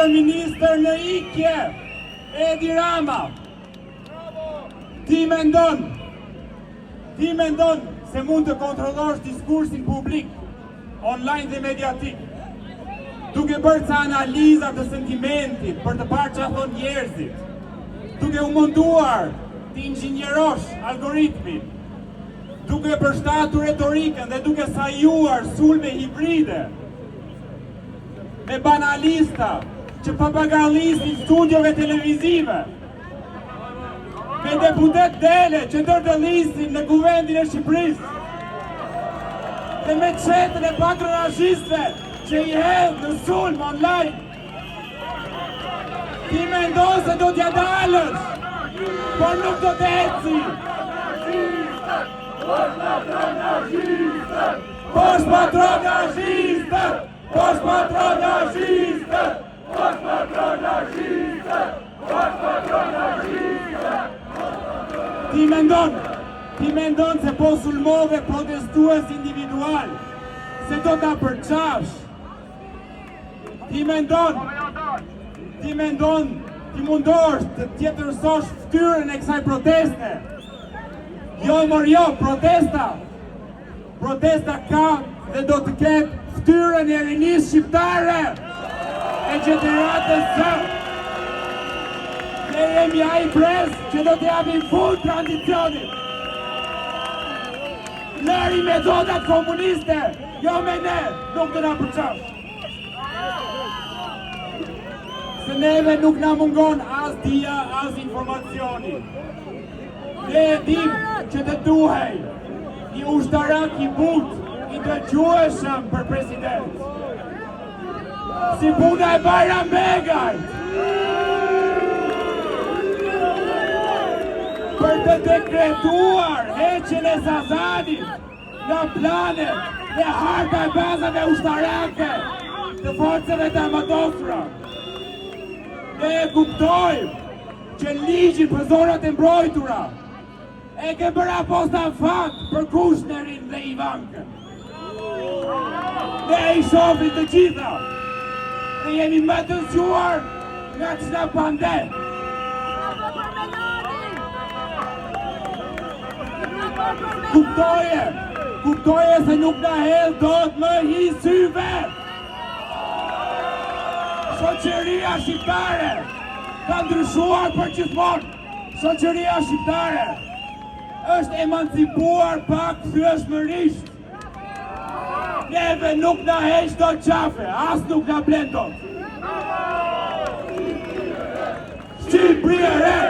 Ministër në ikje, Edi Rama, ti mendon se mund të kontrollosh diskursin publik, online dhe mediatik, duke bërë ca analiza të sentimentit për të parë çfarë thon njerëzit, duke u munduar të inxhinjerosh algoritmin, duke përshtatur retorikën dhe duke sajuar sulme hibride me banalista që papagallisin studiove televizive, me deputet dele që ndërdëllisin në kuvendin e Shqipërisë, dhe me qetën e patronazhistëve që i hedh në sulm online. Ti mendon se do t'ja dalësh, por nuk do të eci. Posh patronazhistët! Posh patronazhistët! Posh patronazhistët! Posh patronazhistët! Ti mendon se po sulmove protestues individual, se do ta përçash. Ti mundosh të tjetërsosh ftyrën e kësaj proteste. Jo, protesta ka dhe do të ketë ftyrën e rinisë shqiptare e gjeneratës së. Ne jemi ai brez që do të japim fund tranzicionit. Lëri metodat komuniste, jo me ne, nuk të na përçash. Se neve nuk na mungon as dia, as informacioni. Ne e dim që të duhej një ushtarak i but, i dëgjueshëm për president. Si puna e Bayramegajt. Për të dekretuar heqjen e Zazanit nga planet dhe harta e bazave ushtarake të forcave të Amadosura. Ne e kuptojmë që ligjin për zonat e mbrojtura e ke bërë aposta fat për Kushnerin dhe Ivankën. Ne i shohim të gjitha dhe jemi më të zgjuar nga çdo pandem. Kuptoje se nuk na hedh dot më hi syve. Shoqëria shqiptare ka ndryshuar për gjithmonë. Shoqëria shqiptare është emancipuar pak thyeshmërisht. Neve nuk na heq dot qafe, as nuk na blen dot. Shqipëri e re!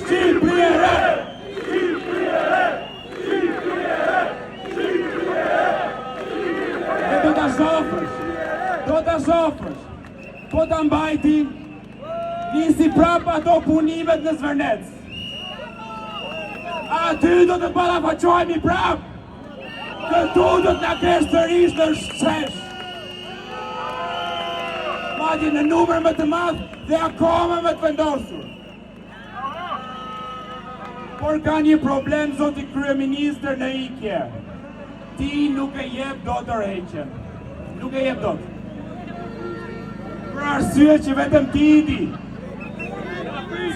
Shqipëri e re! Do ta shofësh, po ta mbajti, nisi prap ato punimet në Zvërnec. Aty do të ballafaqohemi prap, këtu do të na kesh sërish në shesh. Madje në numër më të madh dhe akoma më të vendosur. Por ka një problem, zoti kryeministër në ikje. Ti nuk e jep dot tërheqjen. Nuk e jep dot. Për arsye që vetëm ti i di.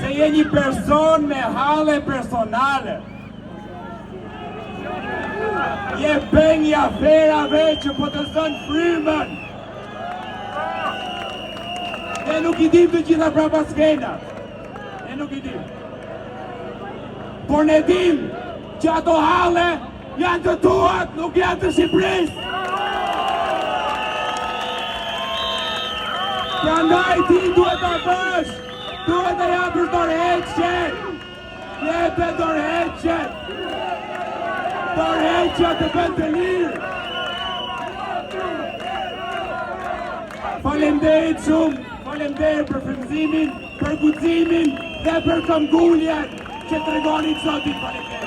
Se je një person me halle personale. Je beng i aferave që po të zën frymën. Ne nuk i dim të gjitha prapa skenat. Ne nuk i dim. Por ne dim që ato halle janë të tuat, nuk janë të Shqipërisë. Prandaj ti duhet ta bësh, duhet të japësh dorëheqjen. Jepe dorëheqjen. Dorëheqja të bën të lirë. Faleminderit shumë, faleminderit për frymëzimin, për guximin dhe për këmbguljen që tregoni sot. Faleminderit.